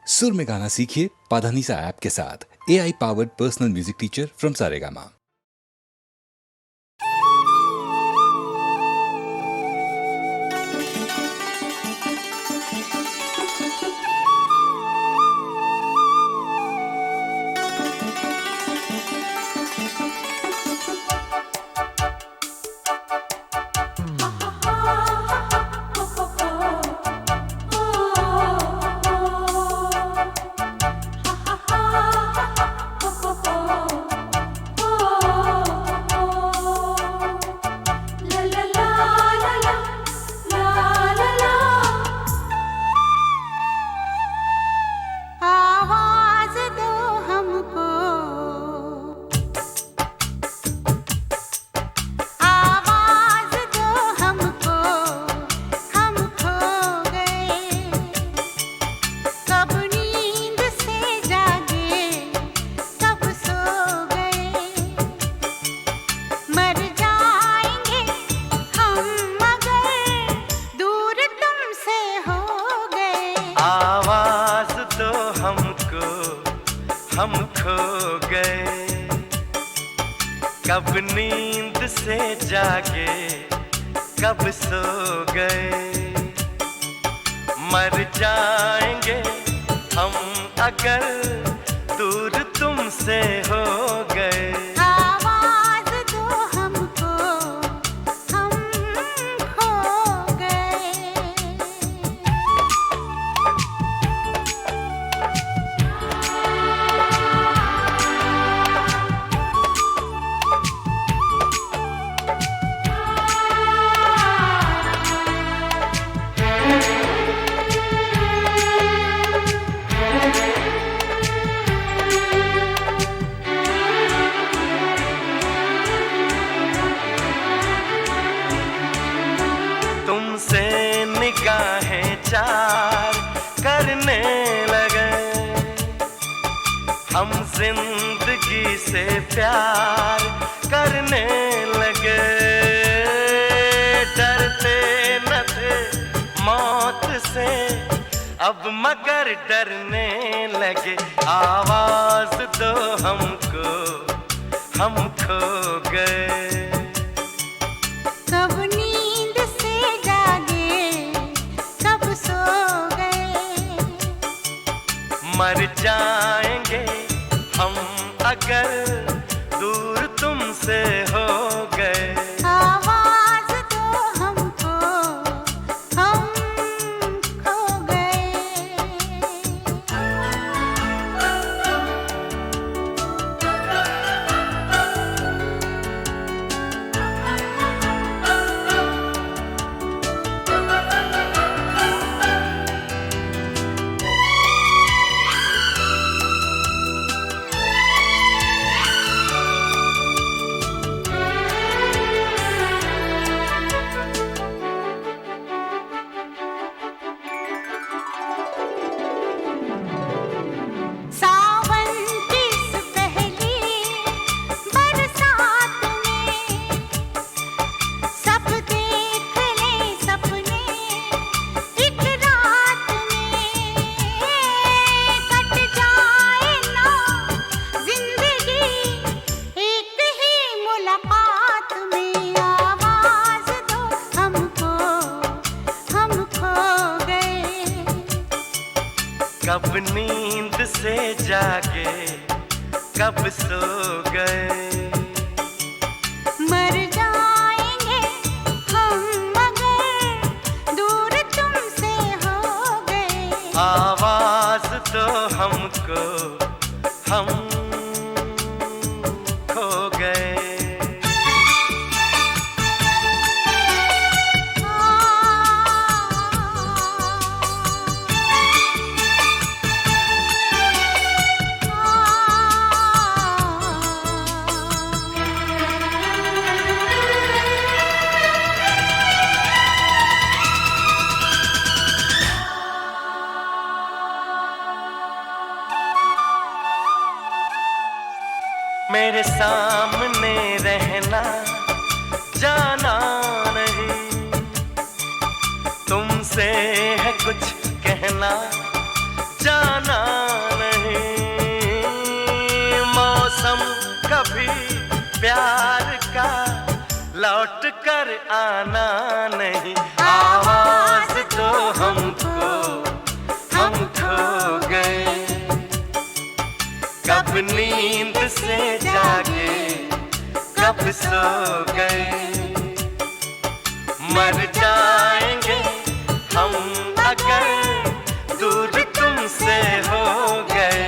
सुर में गाना सीखिए पाधानीसा ऐप के साथ। AI powered personal music teacher from Saregama. आवाज दो हमको, हम खो गए। कब नींद से जागे, कब सो गए। मर जाएंगे हम अगर दूर तुमसे हो गए। तुमसे निगाहें चार करने लगे, हम जिंदगी से प्यार करने लगे। डरते न थे मौत से, अब मगर डरने लगे। आवाज दो हमको, हम खो गए। मर जाएंगे हम अगर दूर तुमसे हो गए। आवाज दो हमको, हम खो गए। कब नींद से जागे, कब सो गए। मर जाएंगे हम मगर दूर तुमसे हो गए। आवाज दो हमको, हम खो गए। मेरे सामने रहना, जाना नहीं। तुमसे है कुछ कहना, जाना मगर आना नहीं। आवाज तो हमको हम खो गए, कब नींद से जागे कब सो गए। मर जाएंगे हम अगर दूर तुमसे हो गए।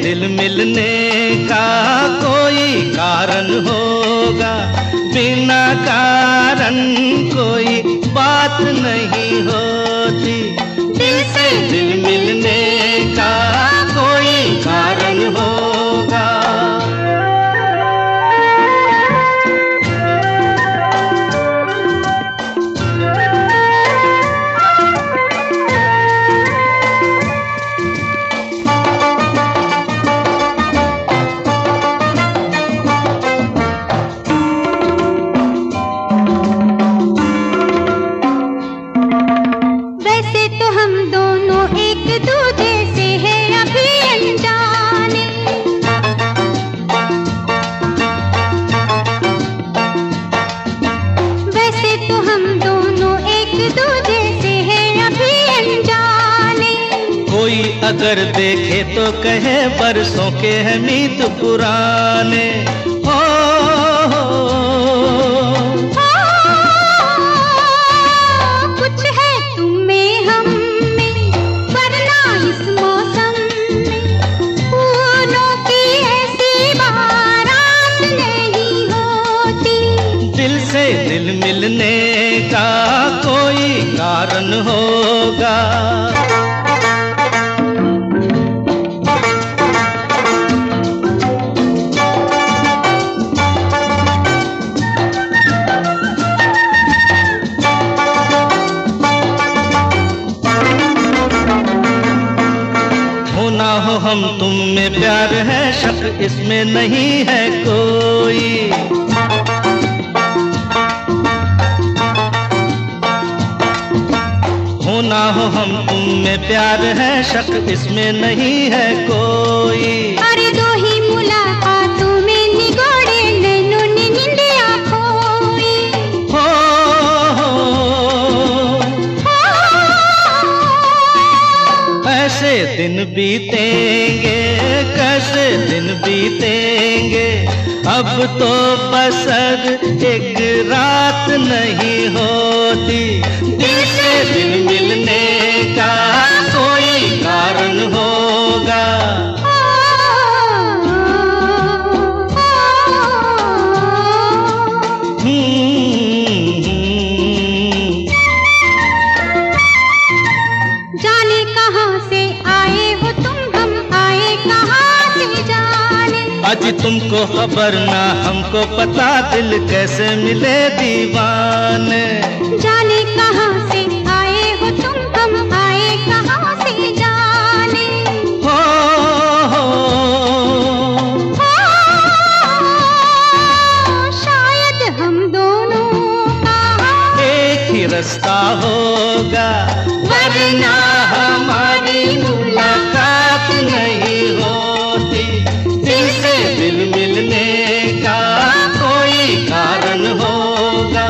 दिल मिलने का कोई कारण होगा, बिना कारण कोई बात नहीं होती। दिल से दिल मिलने का कोई कारण होगा। अगर देखे तो कहे बरसों के हैं मीत पुराने। कुछ है तुम में हम में, वरना इस मौसम में फूलों की ऐसी बारात नहीं होती। दिल से दिल मिलने का कोई कारण होगा। हम तुम में प्यार है, शक इसमें नहीं है कोई। हो ना हो हम तुम में प्यार है, शक इसमें नहीं है कोई। अरे दो ही मुलाकातों में निगोड़े नैनों ने निंदिया खोई। ऐसे दिन बीतेंगे, कैसे दिन बीतेंगे, अब तो बसर एक रात नहीं होती। दिल से दिल मिलने का कोई कारण होगा। जाने कहाँ से आए हो तुम, हम आए कहाँ से जाने। अजी तुमको खबर ना हमको पता, दिल कैसे मिले दीवाने। जाने कहाँ से आए हो तुम, हम आए कहाँ से जाने। शायद हम दोनों का एक ही रास्ता होगा, वरना हमारी मुलाकात नहीं होती। दिल से दिल मिलने का कोई कारण होगा।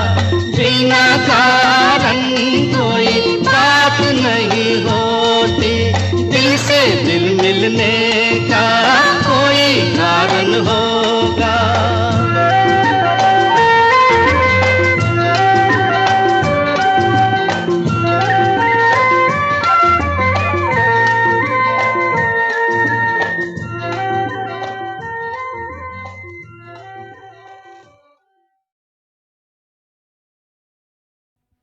दिल मिलने का कोई कारण होगा।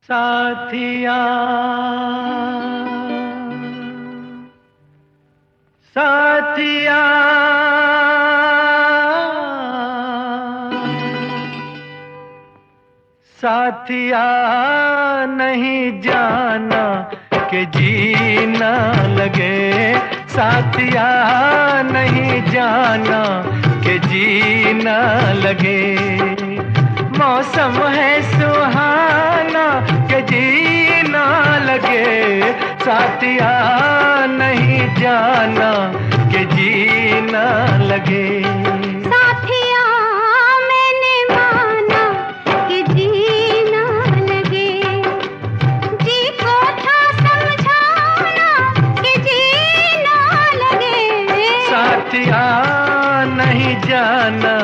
साथिया साथिया साथिया नहीं जाना कि जीना लगे, साथिया नहीं जाना कि जीना लगे। मौसम है सुहाना कि जीना लगे, साथिया नहीं जाना कि जीना लगे। साथिया मैंने माना कि जीना लगे, जी को था समझाना कि जीना लगे। साथिया नहीं जाना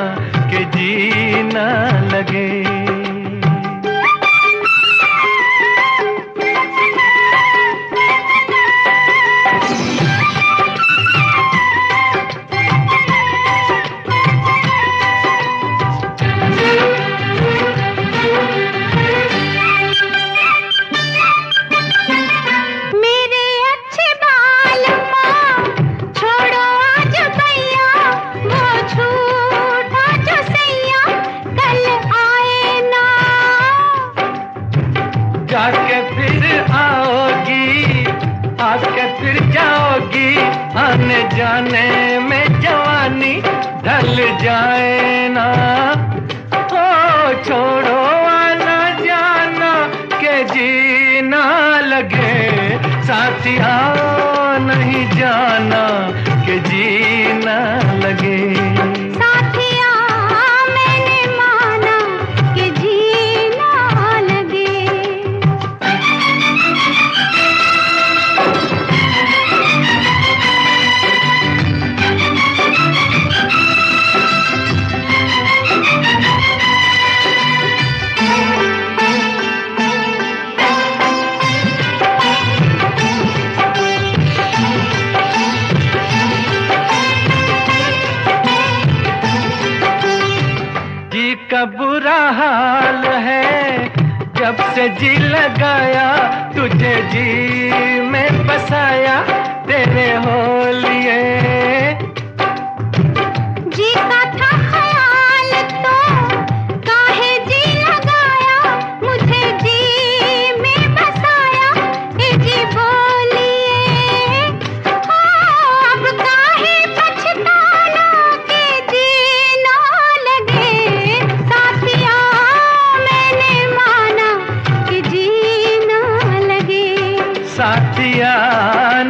कि जीना लगे। जाके फिर आओगी, आके फिर जाओगी, आने जाने में जवानी ढल जाए ना। ओ छोड़ो आना जाना के जीना लगे, साथिया नहीं जाना के जीना लगे। का बुरा हाल है जब से जी लगाया, तुझे जी में बसाया तेरे हो लिए। जी का था ख्याल तो काहे जी लगाया, मुझे जी में बसाया ये जी बोलिए। अब काहे पछताना के जीना लगे, साथिया मैंने माना कि जीना लगे। साथिया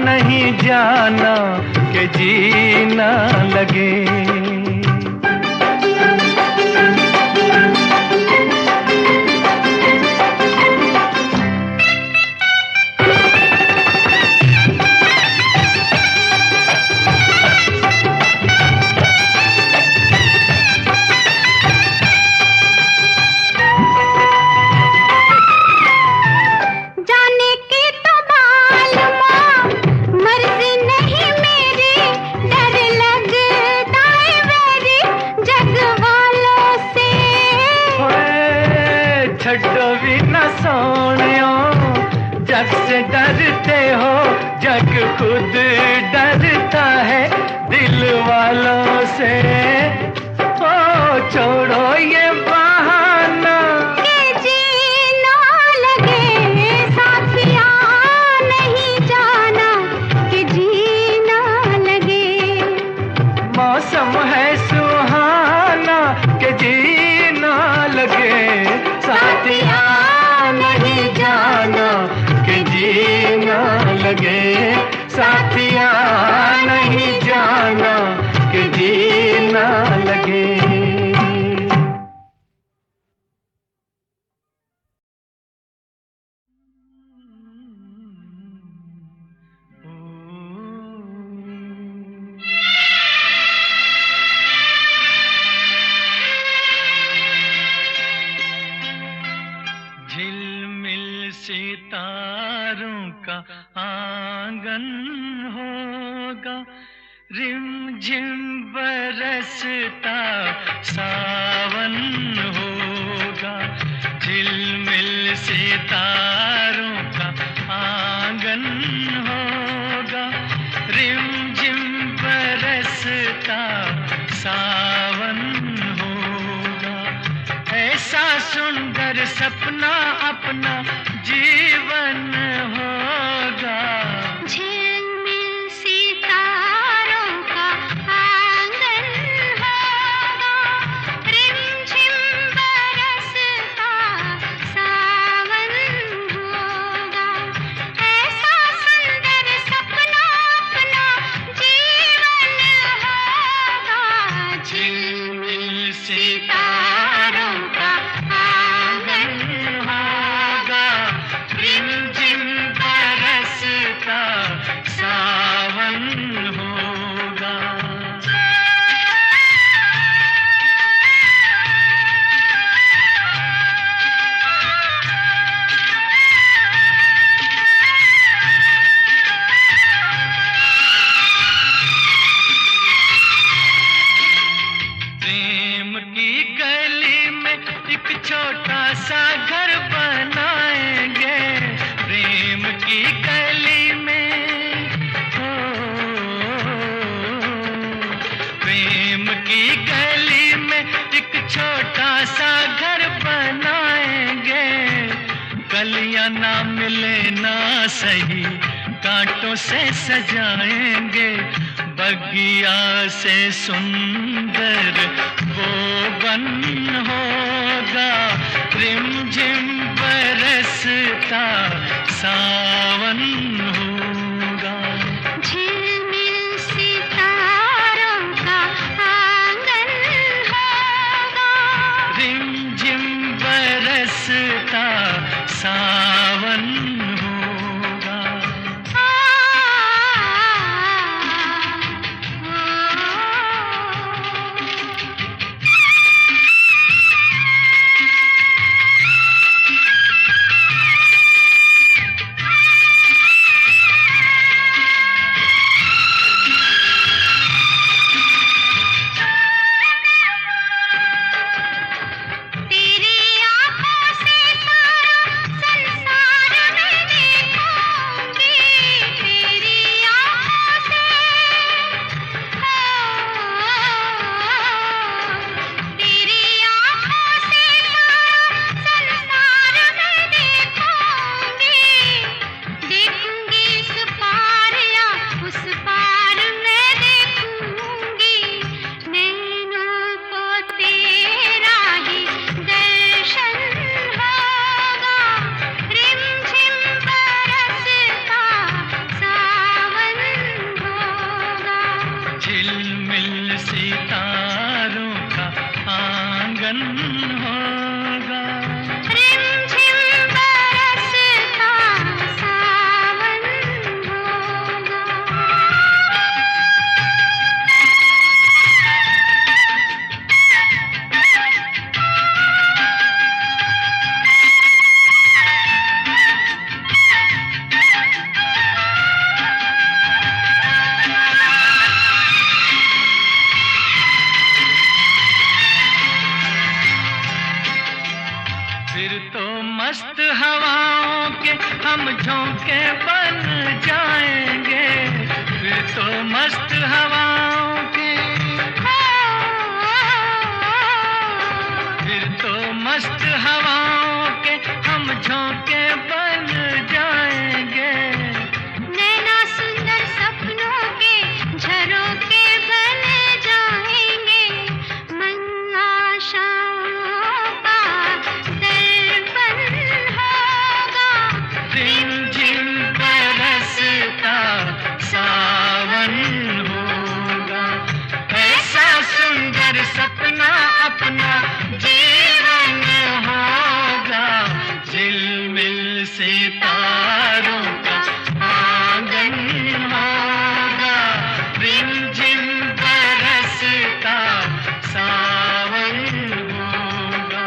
नहीं जाना कि जीना लगे। छड्डो भी न सोनियो, जग से डरते हो, जग खुद डरता है दिल वालों से। ओ छोड़ो ये बहाना कि जीना लगे, साथिया नहीं जाना कि जीना लगे। मौसम है सुहाना कि जीना लगे, साथिया नहीं जाना कि जीना लगे, साथिया नहीं जाना कि जीना आंगन होगा, रिम झिम बरसता सावन होगा, झिलमिल सितारों का आंगन होगा, रिम झिम बरसता सावन होगा। ऐसा सुंदर सपना अपना जीवन होगा, झिलमिल सितारों का आंगन होगा, रिमझिम बरसता सावन होगा। ऐसा सुंदर सपना अपना जीवन होगा, झिलमिल सितारों का आंगन होगा, रिमझिम बरसता सावन होगा। प्रेम की गली में एक छोटा सा घर बनाएंगे, प्रेम की गली में, हो प्रेम की गली में एक छोटा सा घर बनाएंगे। गलियां ना मिले ना सही, कांटों से सजाएंगे, बगिया से सुंदर वो बन होगा, रिमझिम बरसता सावन होगा। झिलमिल सितारों का आंगन होगा, रिमझिम बरसता सावन होगा। तेरी आँखों से सारा संसार मैं देखूंगी, तेरी आँखों से, तेरी आँखों से सारा संसार मैं देखूंगी, देखूंगी इस पार या उस पार मैं देखूंगी, नैनों को तेरा ही दर्शन होगा, रिमझिम बरसता सावन होगा। झिलमिल सितारों का आंगन होगा, रिमझिम बरसता सावन होगा। फिर तो मस्त हवाओं के हम झोंके बन जाएंगे, फिर तो मस्त हवाओं के, फिर तो मस्त हवाओं के हम झोंके बन जाएंगे। नैना सुंदर सपनों के झरोखे बन जाएंगे, मन आशाओं का दर्पण होगा, रिमझिम बरसता सावन होगा। ऐसा सुंदर सपना अपना जीवन होगा, झिलमिल सितारों का आंगन होगा, रिमझिम बरसता सावन होगा,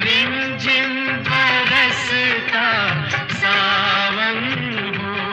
रिमझिम बरसता सावन होगा।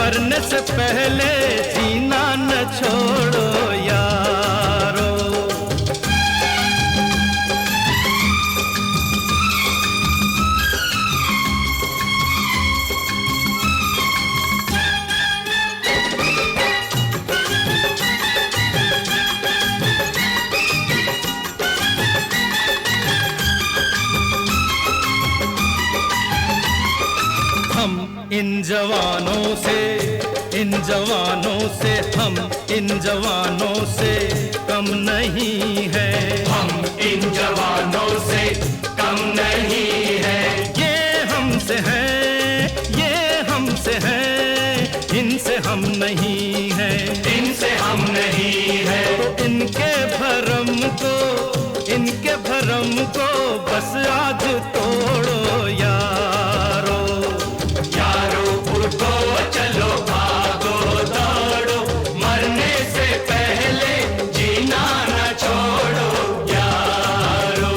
मरने से पहले जीना न छोड़ो यारो। इन जवानों से हम इन जवानों से कम नहीं है। हम इन जवानों से कम नहीं है। ये हमसे है, ये हमसे है, इनसे हम नहीं है, इनसे हम नहीं है। तो इनके भरम को बस आज तोड़ो यारो। यारो उठो चलो भागो दौड़ो, मरने से पहले जीना न छोड़ो यारो।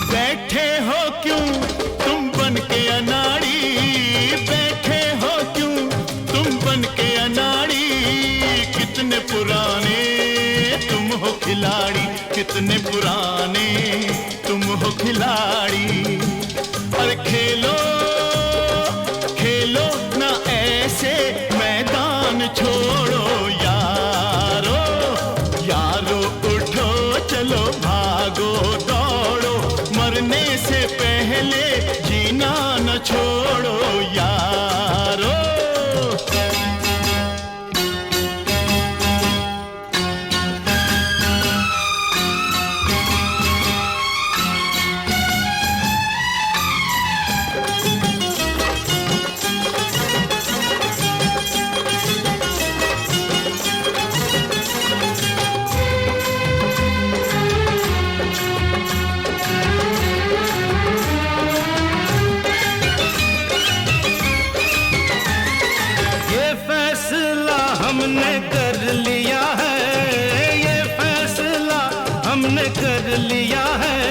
बैठे हो क्यों तुम बन के अनाड़ी, बैठे हो क्यों तुम बन के अनाड़ी। कितने पुराने तुम हो खिलाड़ी, कितने पुराने तुम हो खिलाड़ी। और खेलो खेलो ना ऐसे मैदान छोड़ो यारो। यारो उठो चलो भागो दौड़ो, मरने से पहले जीना न छोड़ो यारो। हमने कर लिया है, ये फैसला हमने कर लिया है।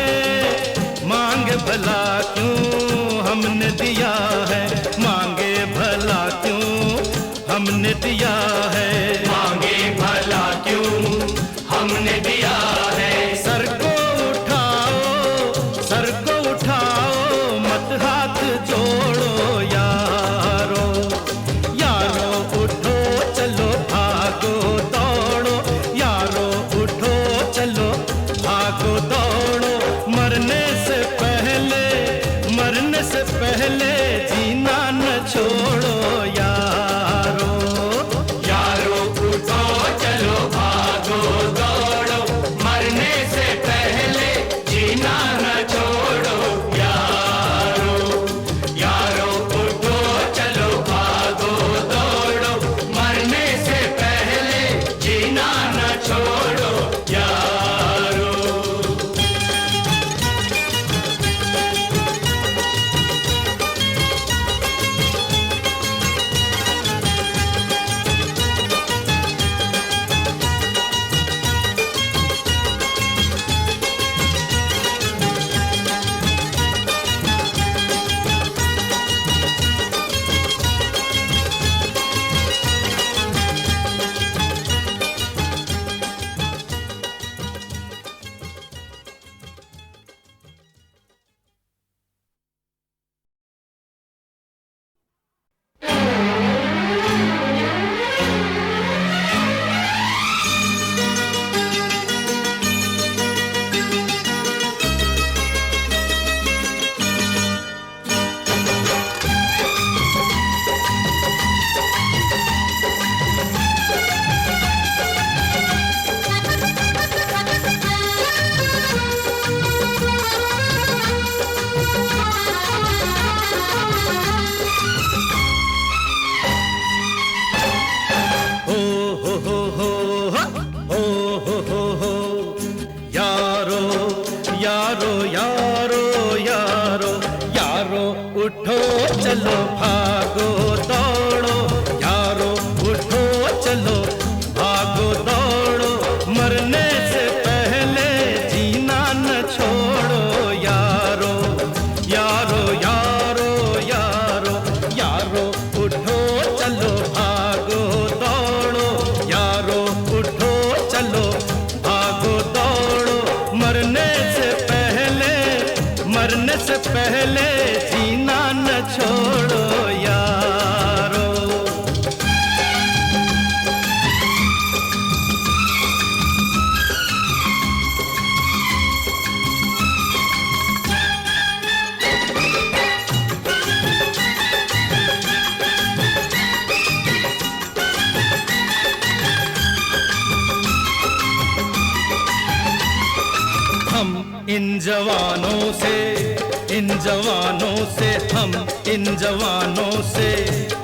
मांगे भला क्यों हमने दिया है, मांगे भला क्यों हमने दिया है। मांगे भला क्यों हमने दिया है। सर को उठाओ मत हाथ जोड़ो यारो। यारो उठो चलो भागो दौड़ो, यारो उठो चलो भागो दौड़ो। मरने से पहले जीना न छोड़ो यारो। यारो उठो चलो भागो दौड़ो, भागो दौड़ो यारो, उठो चलो भागो दौड़ो, मरने से पहले जीना न छोड़ो यारो, यारो यारो यारो यारो, उठो चलो भागो दौड़ो यारो, उठो चलो भागो दौड़ो, मरने से पहले जीना न छोड़ो यारो। हम इन जवानों से हम इन जवानों से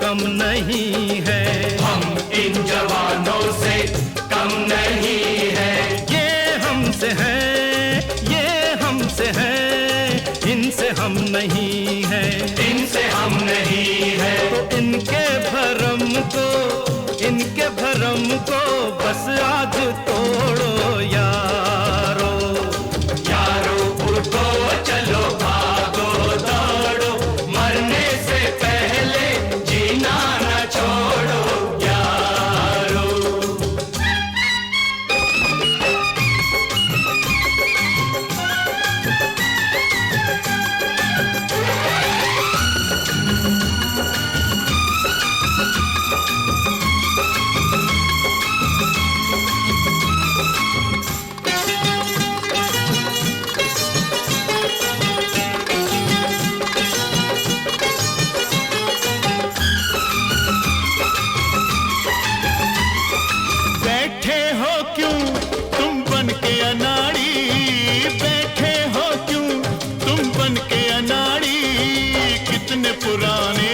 कम नहीं है, हम इन जवानों से कम नहीं है। ये हमसे है, ये हमसे है, इनसे हम नहीं है, इनसे हम नहीं है। तो इनके भरम को बस आज तोड़ो यारो, यारो उठो चलो भागो दौड़ो, मरने से पहले जीना न छोड़ो यारो। बैठे हो क्यों तुम बन के अनाड़ी, बैठे हो क्यों तुम बन के अनाड़ी, कितने पुराने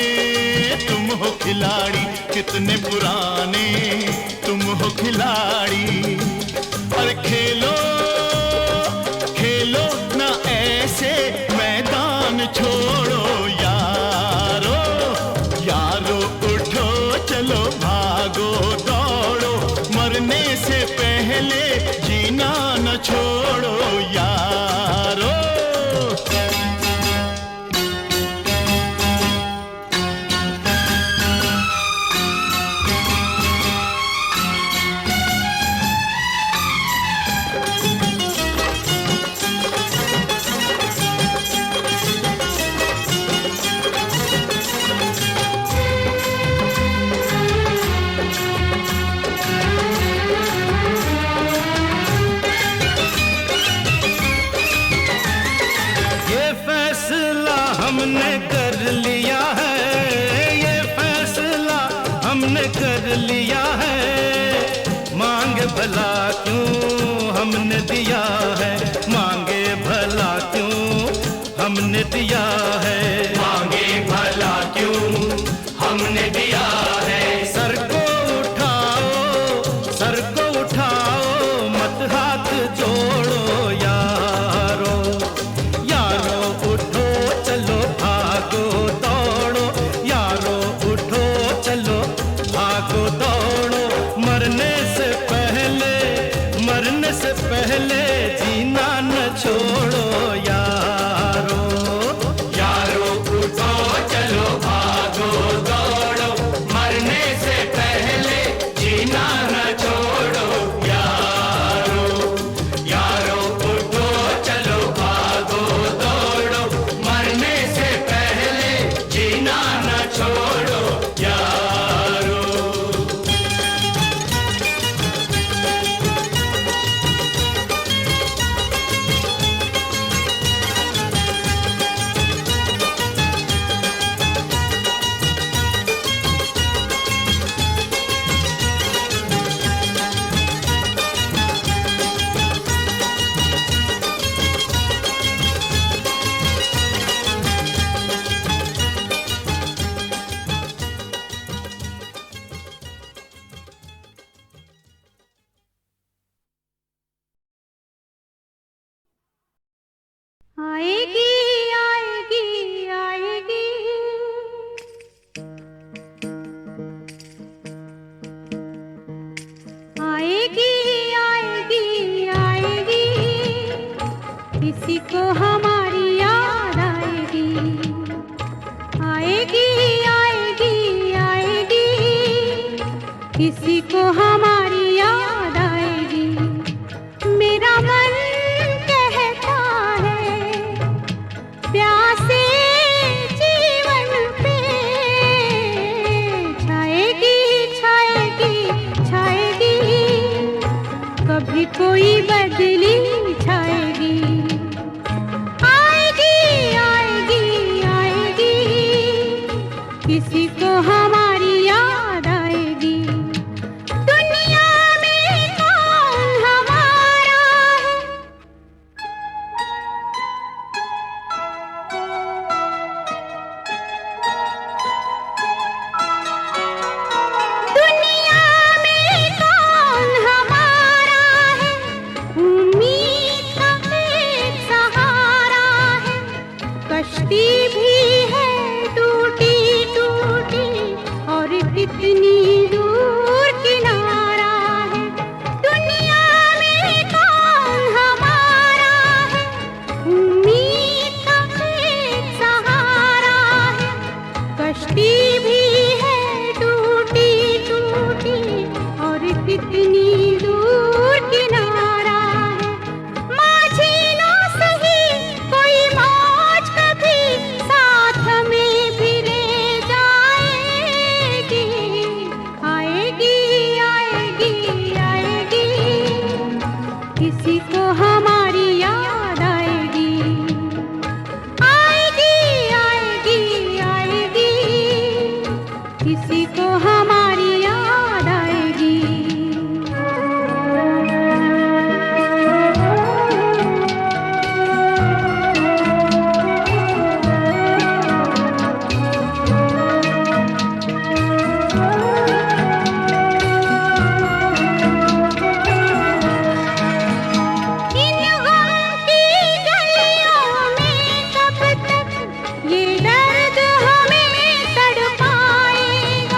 तुम हो खिलाड़ी, कितने पुराने तुम हो खिलाड़ी। और खेलो खेलो ना ऐसे मैदान छोड़ो यारो, यारो उठो चलो भागो दौड़ो, मरने से पहले जीना न छोड़ो यारो। ये फैसला हमने कर लिया है, ये फैसला हमने कर लिया है, मांगे भला क्यों हमने दिया है, मांगे भला क्यों हमने दिया है, मांगे भला क्यों हमने दिया है। सर को उठाओ मत हाथ जोड़ो यारो, यारो उठो चलो भागो दौड़ो, यारो उठो चलो भागो दौड़ो, मरने से पहले जीना न छोड़ो यारो, यारो उठो चलो भागो दौड़ो, मरने से पहले जीना न छोड़ो यारो, यारो उठो चलो भागो दौड़ो, मरने से पहले जीना न छोड़ो यारो। आएगी आएगी आएगी किसी को हमारी याद आएगी, आएगी आएगी आएगी, किसी को हमारी याद आएगी। मेरा मन कहता है प्यासे जीवन पे छाएगी छाएगी छाएगी, कभी कोई बदली छाएगी। आएगी आएगी आएगी, किसी को हमारी याद आएगी। दुनिया में कौन हमारा है, दुनिया में कौन हमारा है, उम्मीद का एक सहारा है। कश्ती भी है टूटी टूटी और कितनी दूर किनारा है। दुनिया में कौन हमारा है, उम्मीद का एक सहारा है। कश्ती भी है टूटी टूटी और कितनी दूर किनारा है। माझी ना सही कोई मौज कभी साथ में भी ले जाएगी। आएगी आएगी आएगी, किसी को हमारी याद आएगी। आएगी आएगी आएगी, किसी को हमारी याद आएगी। इन गम की गलियों में कब तक ये दर्द हमें तड़पाएगा।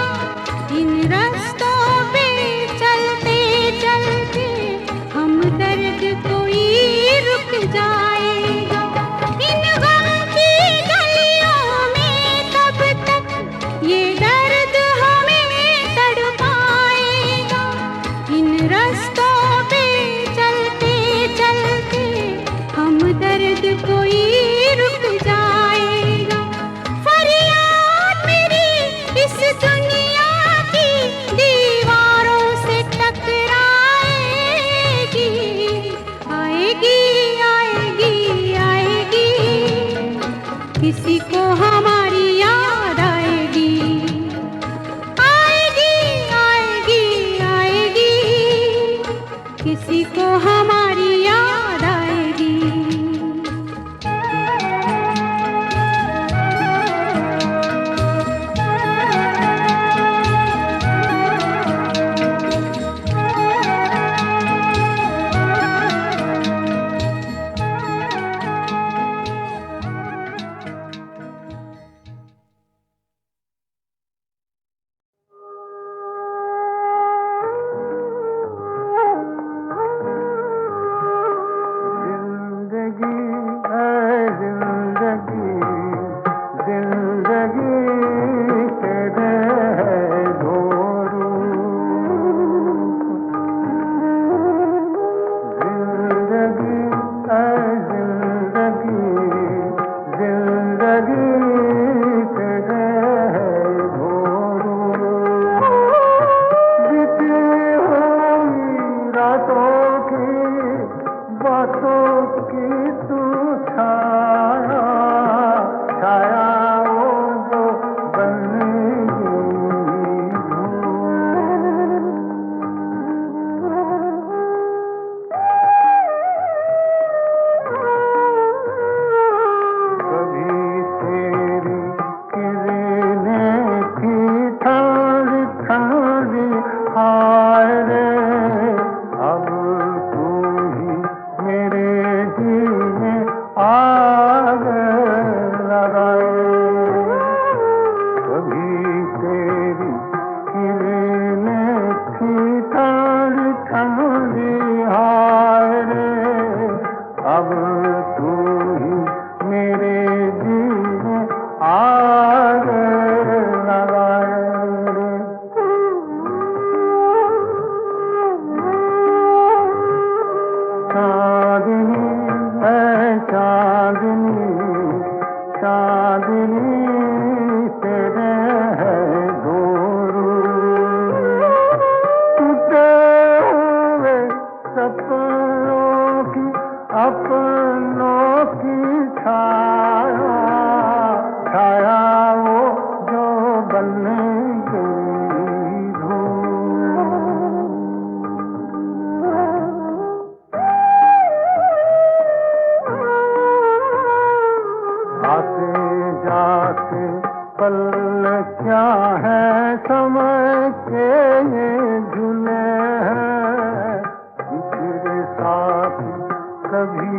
बन गई धूल। आते जाते पल क्या है समय के ये झूले हैं, तेरे साथ कभी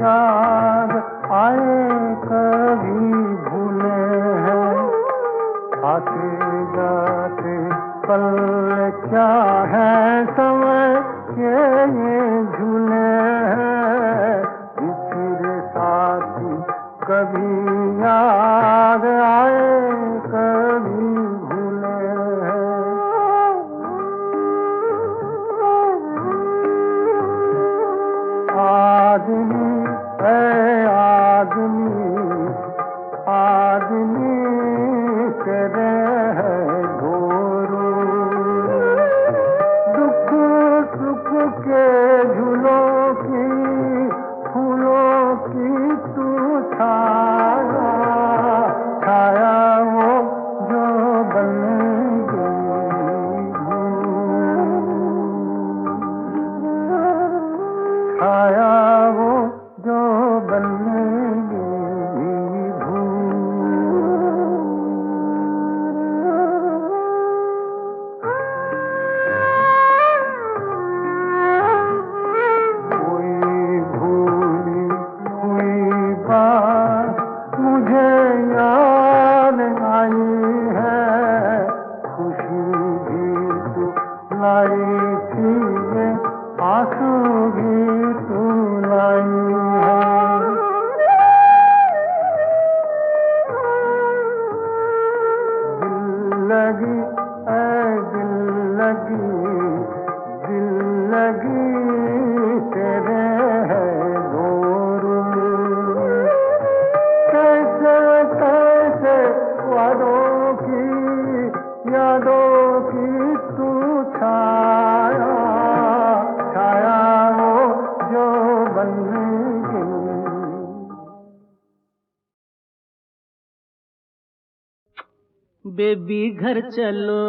याद आए कभी भूले हैं। आते जाते पल क्या है समय के ये झूले हैं, तेरे साथ कभी याद आए कभी भूले हैं। आदमी है आदमी, आदमी तेरे है घोरू, दुख सुख के झूलों की फूलों की तू छाया, छाया वो जो बन गई धूल। छाया वो जो बन गई धूल। कोई भूली हुई बात मुझे याद आई है, खुशी भी तू लाई थी ये आंसू भी तू लाई है। दिल लगी ऐ दिल लगी, दिल लगी तेरे है गोरू। कैसे कैसे वादों की यादों की तू छाया, छाया वो जो बन गई। बेबी घर चलो,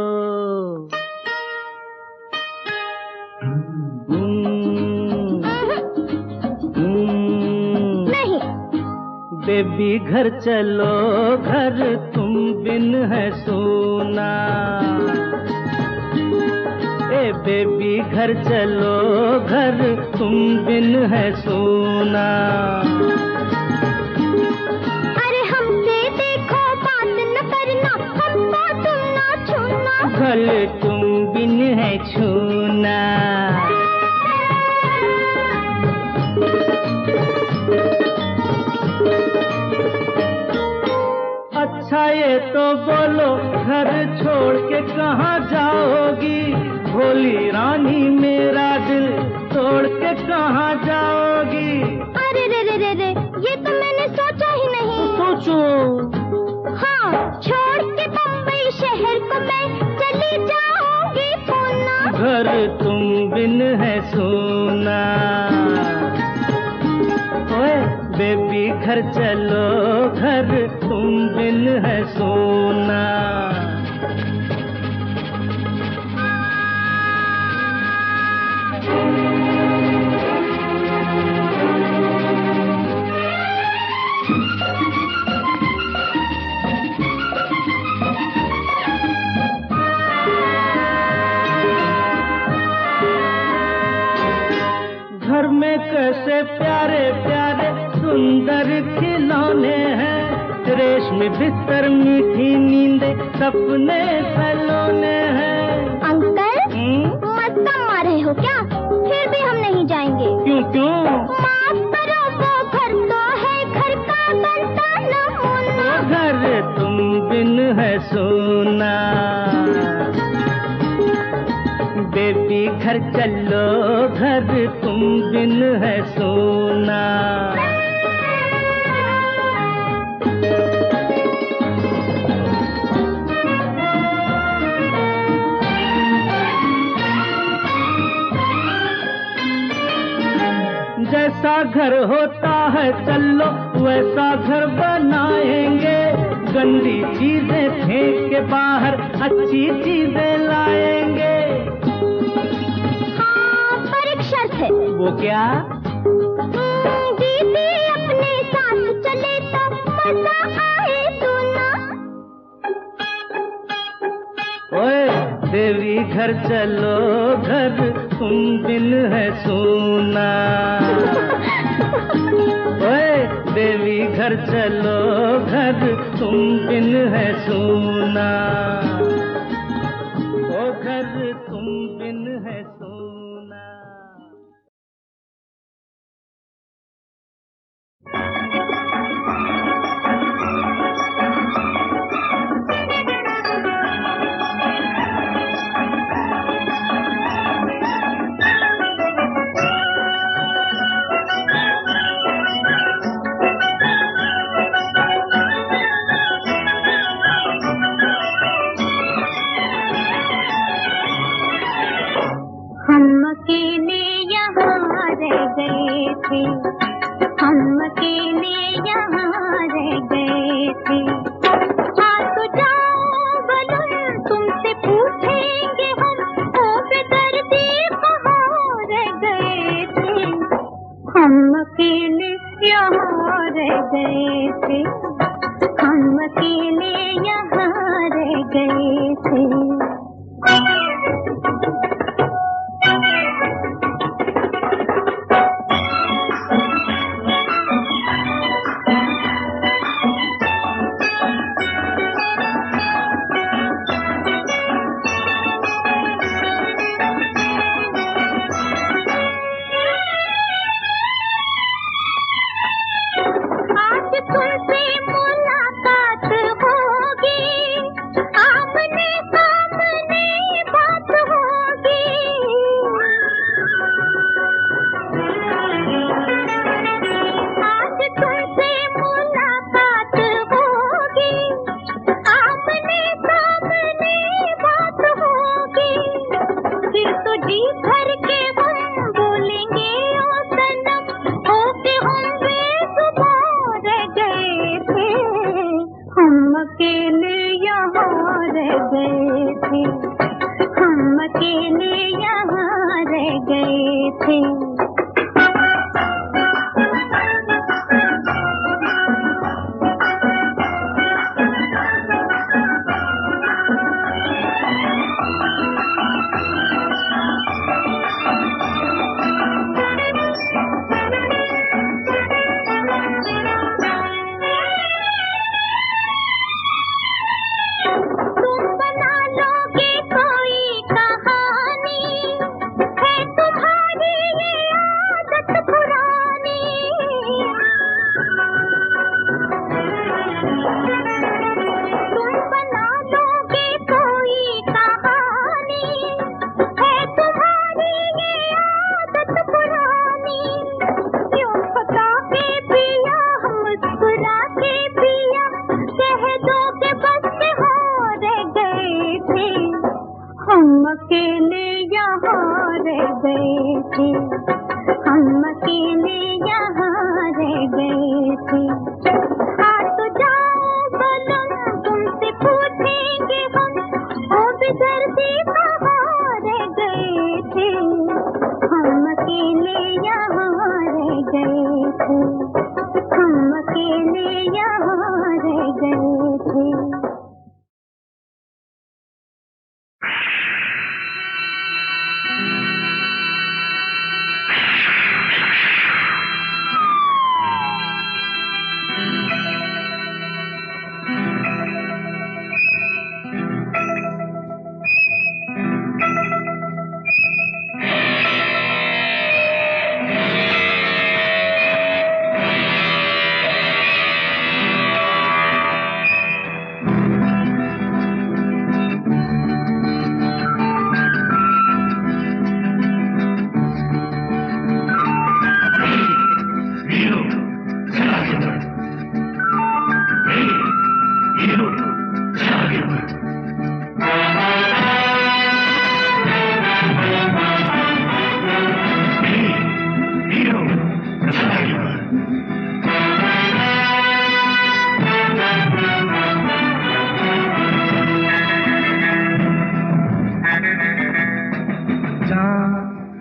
नहीं। बेबी घर चलो, घर तुम बिन है सोना। ए बेबी घर चलो, घर तुम बिन है सोना। अरे हमसे देखो बात न करना, हमको तुम ना छूना। घर तुम बिन है छूना। अच्छा ये तो बोलो, घर छोड़ के कहाँ जाओगी? भोली रानी मेरा दिल तोड़ के कहाँ जाओगी? अरे रे रे रे रे, ये तो मैंने सोचा ही नहीं। सोचो। हाँ, छोड़ के बम्बई शहर को मैं चली जाऊंगी पूना। घर तुम बिन है सोना। ओए बेबी घर चलो, घर तुम बिन है सोना। घर में कैसे प्यारे प्यारे सुंदर खिलौने हैं, रेशमी बिस्तर मीठी नींदे सपने सलोने हैं। अंकल, मस्का मार रहे हो क्या? फिर भी हम नहीं जाएंगे। क्यों क्यों? माफ करो, वो घर तो है घर का बनता नमूना। घर तुम बिन है सोना। बेबी घर चलो, घर तुम बिन है सोना। जैसा घर होता है चलो, वैसा घर बनाएंगे। गंदी चीजें फेंक के बाहर अच्छी चीजें लाएंगे। हाँ, पर एक शर्त है। वो क्या? दीदी अपने साथ चले तो मजा आए सुना। ओए देवी घर चलो, घर तुम बिन है सूना। ओए देवी घर चलो, घर तुम बिन है सूना। ओ घर तुम बिन है सूना। हम अकेले यहाँ रह गए थे, हम अकेले यहाँ रह गए थे। हाँ तो जाओ बलून, तुमसे पूछेंगे हम, ओ बेदर्दी कहाँ रह गए थे। हम अकेले यहाँ रह गए थे, हम अकेले यहाँ रह गए थे। आज तुमसे मुलाकात होगी, आमने सामने बात होगी। आज तुमसे मुलाकात होगी, आमने सामने बात होगी। फिर तो जी भर के हम बोलेंगे ओ सनम, हो के हम बेजुबान रह गए थे। हम अकेले यहाँ रह गए थे, हम अकेले यहाँ रह गए थे। तुम बना लोगे कोई कहानी, है तुम्हारी ये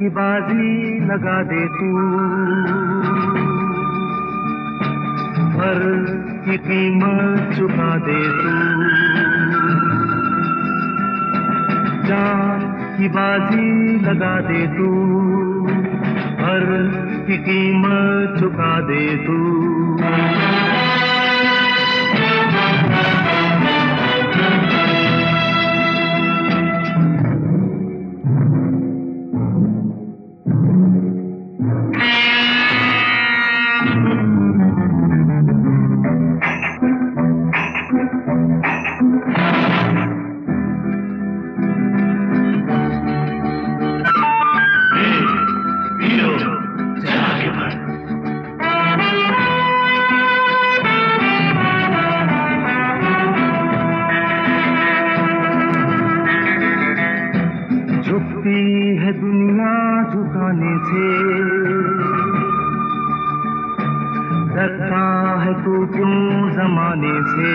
की बाजी लगा दे तू, पर की कीमत चुका दे तू, जान की बाजी लगा दे तू, पर की कीमत चुका दे तू। झुकती है दुनिया झुकाने से, डरता है तू क्यों जमाने से।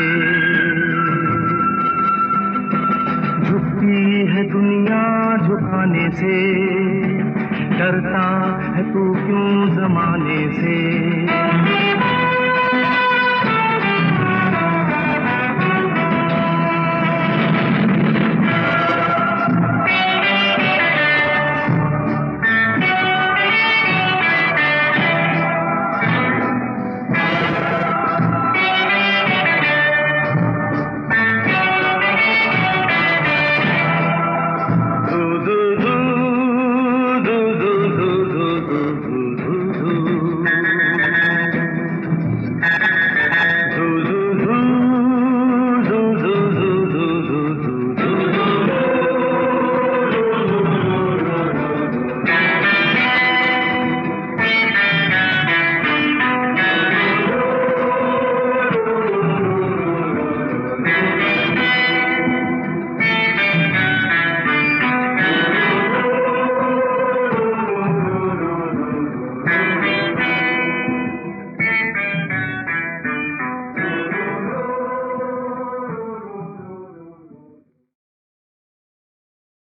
झुकती है दुनिया झुकाने से, डरता है तू क्यों जमाने से।